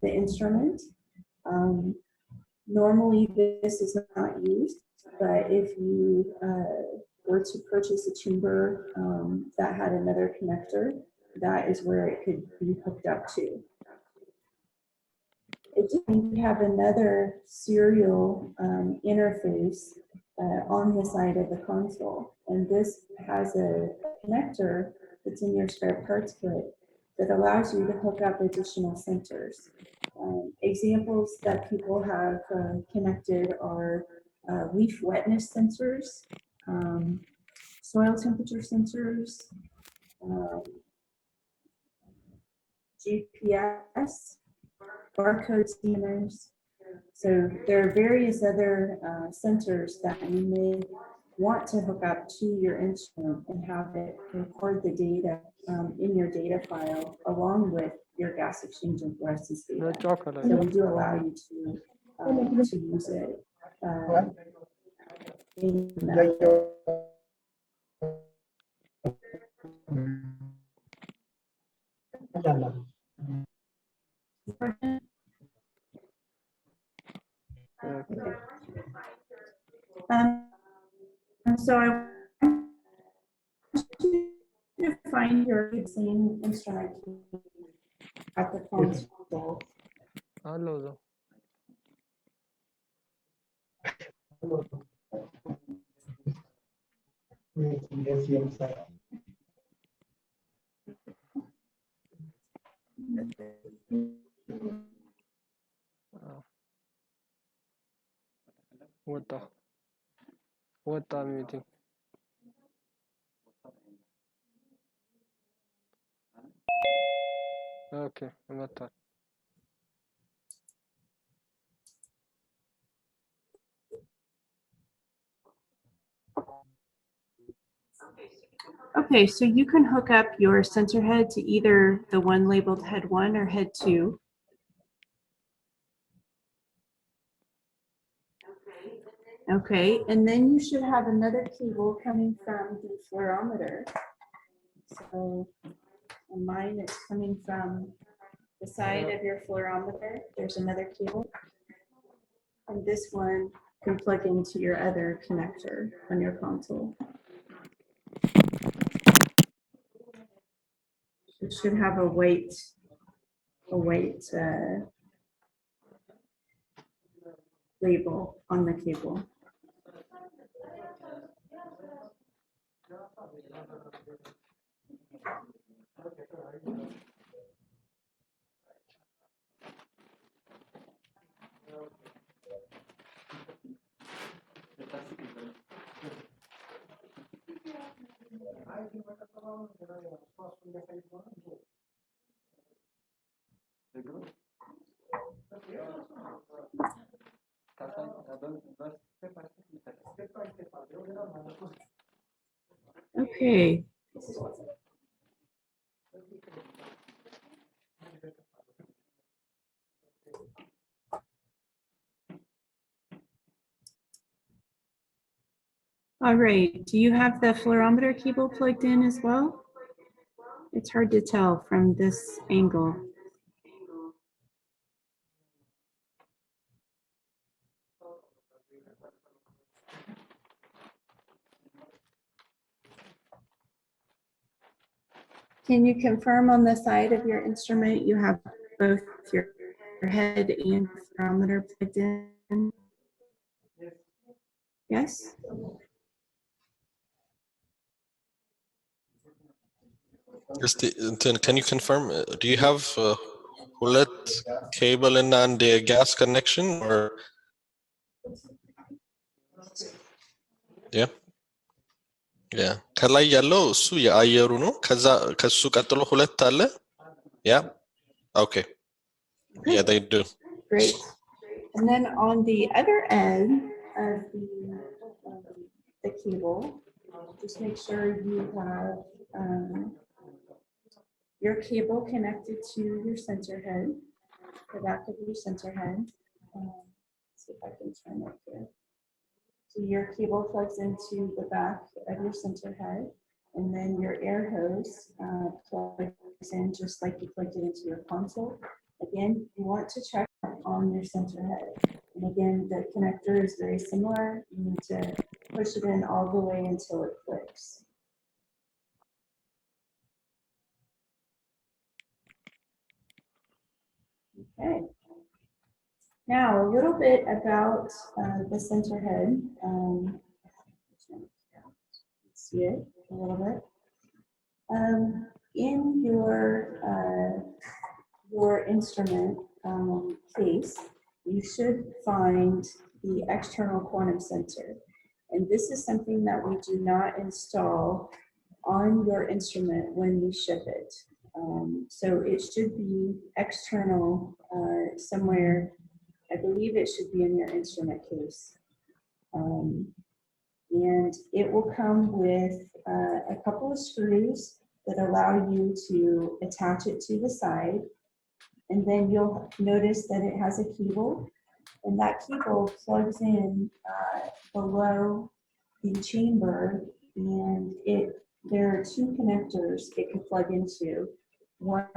the instrument. Normally this is not used, but if you were to purchase a tuber that had another connector, that is where it could be hooked up to. We have another serial interface on the side of the console, and this has a connector that's in your spare parts kit that allows you to hook up additional sensors. Examples that people have connected are leaf wetness sensors, soil temperature sensors, GPS, barcode scanners. So there are various other sensors that you may want to hook up to your instrument and have it record the data in your data file along with your gas exchange and fluorescence data. So we do allow you to use it. So I want you to find your same instrument at the console. Hello. What time meeting? Okay, what time? Okay, so you can hook up your sensor head to either the one labeled head 1 or head 2. Okay, and then you should have another cable coming from the fluorometer. So on mine, it's coming from the side of your fluorometer. There's another cable. And this one can plug into your other connector on your console. It should have a weight label on the cable. Okay. All right, do you have the fluorometer cable plugged in as well? It's hard to tell from this angle. Can you confirm on the side of your instrument you have both your head and fluorometer plugged in? Yes? Can you confirm? Do you have Hullet cable in and the gas connection, or? Yeah. Yeah. ከላይ ያለው እሱ የአየሩ ነው። ከሱ ቀጥሎ ሁለት አለ። Yeah. Okay. Yeah, they do. Great. And then on the other end of the cable, just make sure you have your cable connected to your sensor head, the back of your sensor head. Let's see if I can turn it here. So your cable plugs into the back of your sensor head, and then your air hose plugs in just like you plugged it into your console. Again, you want to check on your center head. And again, the connector is very similar. You need to push it in all the way until it clicks. Okay. Now, a little bit about the center head. See it a little bit. In your instrument case, you should find the external quantum sensor. And this is something that we do not install on your instrument when we ship it. So it should be external somewhere. I believe it should be in your instrument case. And it will come with a couple of screws that allow you to attach it to the side. And then you'll notice that it has a cable, and that cable plugs in below the chamber, and there are two connectors it can plug into. One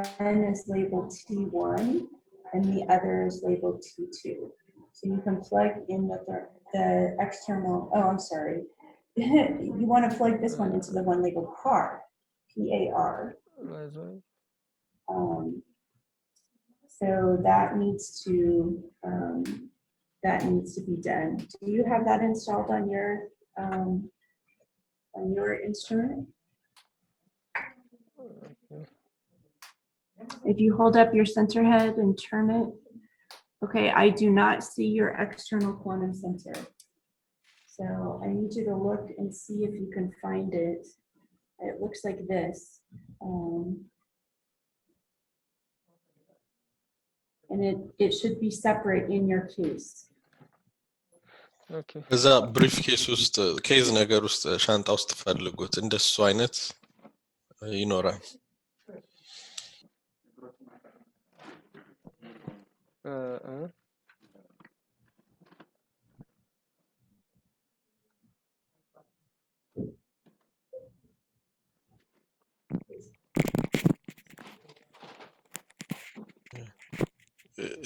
is labeled T1 and the other is labeled T2. So you can plug in the external, oh, I'm sorry. You want to plug this one into the one labeled PAR, P-A-R. So that needs to be done. Do you have that installed on your instrument? If you hold up your center head and turn it, okay, I do not see your external quantum sensor. So I need you to look and see if you can find it. It looks like this. And it should be separate in your case. Okay. እዛ ብሪፍ ኬስ ውስጥ ኬዝ ነገር ውስጥ ሻንጣ ውስጥ ፈልጉት እንደሱ አይነት ይኖራል።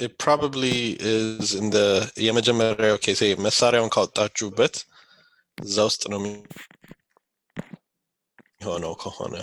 It probably is in the የመጀመሪያው ኬስ መሳሪያውን ካወጣችሁበት እዛ ውስጥ ነው የሚሆነው ከሆነ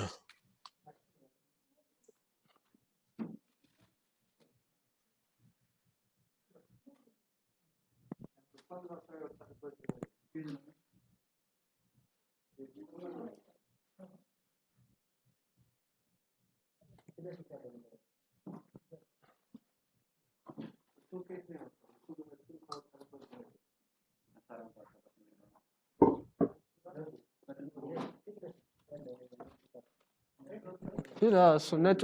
እሱ ነጩ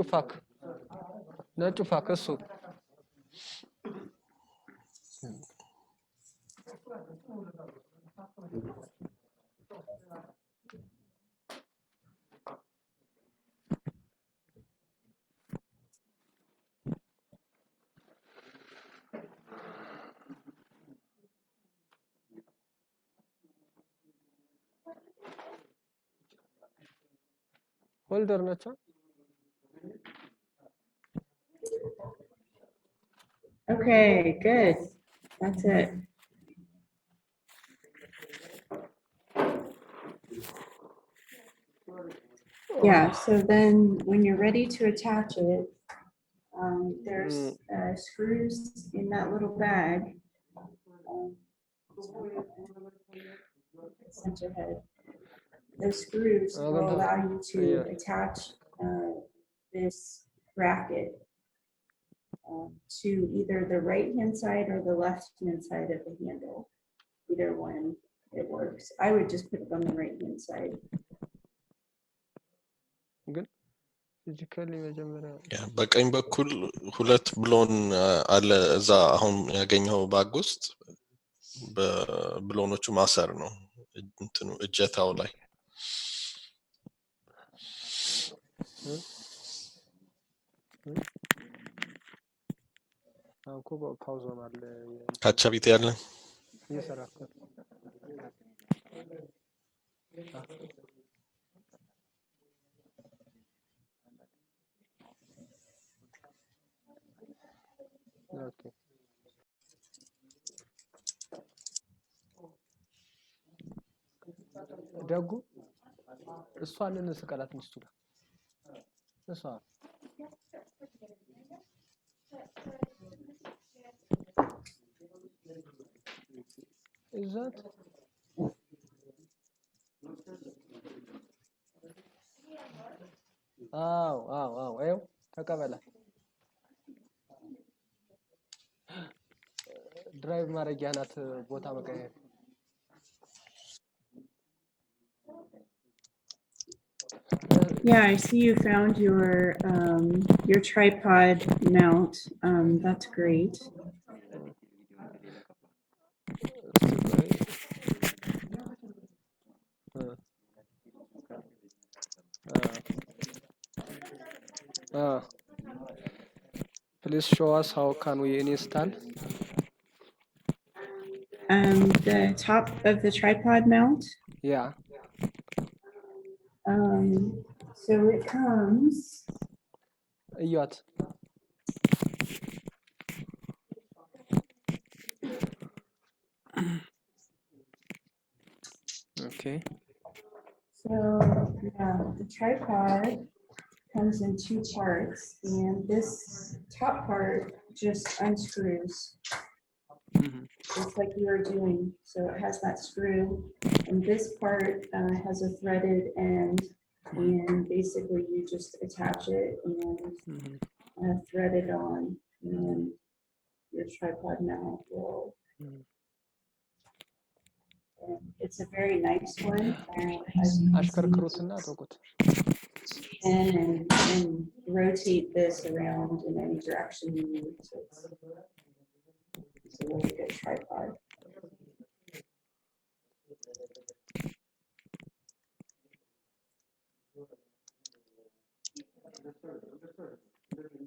ፋክ እሱ ሆልደር ናቸው። Okay, good. That's it. Yeah, so then when you're ready to attach it, there's screws in that little bag. Center head. Those screws will allow you to attach this bracket to either the right hand side or the left hand side of the handle. Either one, it works. I would just put it on the right hand side. ግን ፊዚካሊ መጀመሪያ በቀኝ በኩል ሁለት ብሎን አለ እዛ አሁን ያገኘው ባግ ውስጥ በብሎኖቹ ማሰር ነው እንትኑ እጀታው ላይ አንኮ ፓውዝ ሆናል ካቻቢት ያለ እየሰራከ Okay. ደጉ እሷን እንስቀላት ሚስቱ ጋር እሷ is that አዎ ይኸው ተቀበላት ድራይቭ ማድረጊያ ናት ቦታ መቀየር Yeah, I see you found your tripod mount. That's great. Please show us how can we install The top of the tripod mount. yeah So it comes. እያት okay So yeah, the tripod comes in two parts, and this top part just unscrews. Just like you were doing. So it has that screw, and this part has a threaded end, and basically you just attach it and thread it on, and your tripod mount will. And it's a very nice one. አሽከርክሩትና ተውቁት and rotate this around in any direction you need. So it's a really good tripod.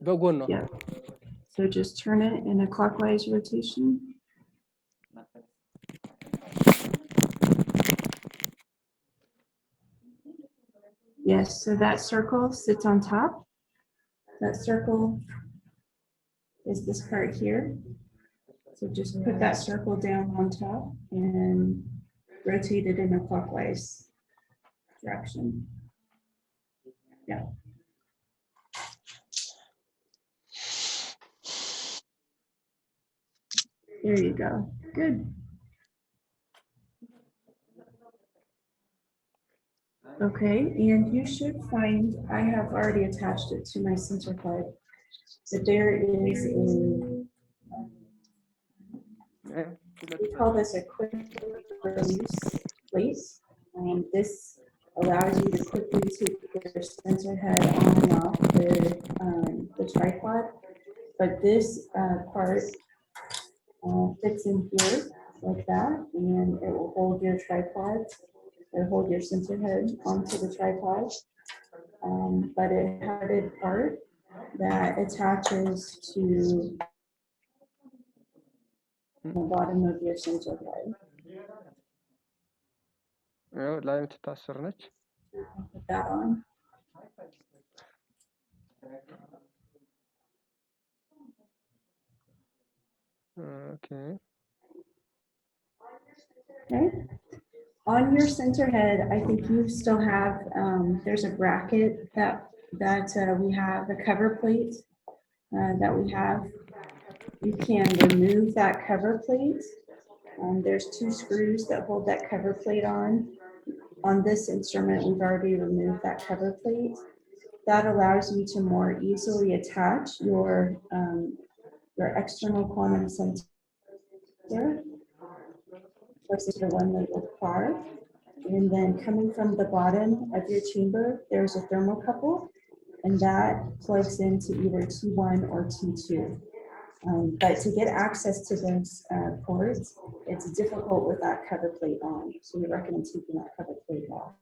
በጎን ነው Yeah. So just turn it in a clockwise rotation. Yes, so that circle sits on top. That circle is this part here. So just put that circle down on top and rotate it in a clockwise direction. Yeah. There you go. Good. Okay, and you should find, I have already attached it to my center head. So there is a, we call this a quick release plate. This allows you to quickly take your center head on and off the tripod. But this part fits in here like that, and it will hold your tripod. Or hold your center head onto the tripod, but it has a part that attaches to the bottom of your center head. ላይ የምትታሰር ነች Put that on. okay Okay. On your center head, I think you still have, there's a bracket that we have, a cover plate that we have. You can remove that cover plate. There's two screws that hold that cover plate on. On this instrument, we've already removed that cover plate. That allows you to more easily attach your external quantum sensor. This is the one that will car. And then coming from the bottom of your chamber, there's a thermocouple, and that plugs into either T1 or T2. But to get access to those ports, it's difficult with that cover plate on. So we recommend taking that cover plate off.